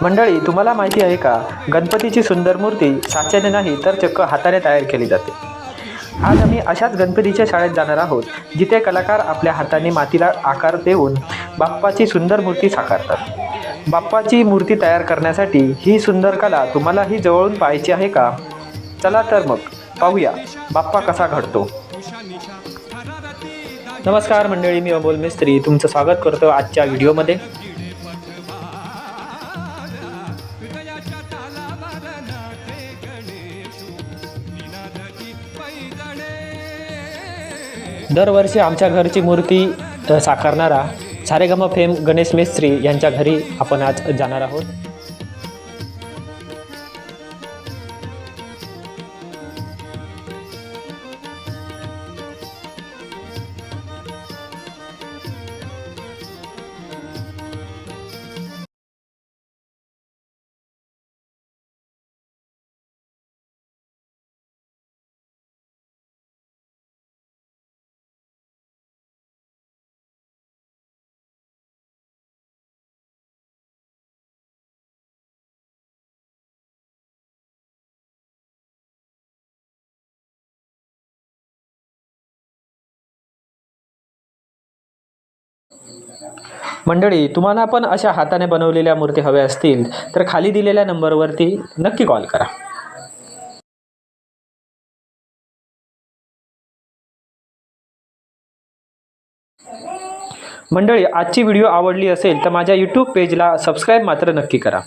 मंडळी, तुम्हाला माहिती आहे का, गणपतीची सुंदर मूर्ती साच्याने नाही तर चक्क हाताने तयार केली जाते। आज आम्ही अशाच गणपतीच्या शाळेत जाणार आहोत, जिथे कलाकार आपल्या हाताने मातीला आकार देऊन बाप्पाची सुंदर मूर्ती साकारतात। बाप्पाची मूर्ती तयार करण्यासाठी ही सुंदर कला तुम्हालाही जवळून पाहायची आहे का? चला तर मग पाहूया बाप्पा कसा घडतो। नमस्कार मंडळी, मी अमोल मिस्त्री तुमचं स्वागत करतो आजच्या व्हिडिओमध्ये। दरवर्षी आमच्या घरची मूर्ती साकारणारा सारेगम फेम गणेश मिस्त्री यांच्या घरी आपण आज जाणार आहोत। मंडळी, तुम्हाला पण अशा हाताने बनवलेल्या मूर्ती हव्या असतील तर खाली दिलेल्या नंबरवरती नक्की कॉल करा। मंडळी, आजची व्हिडिओ आवडली असेल तर माझ्या YouTube पेजला सबस्क्राईब मात्र नक्की करा।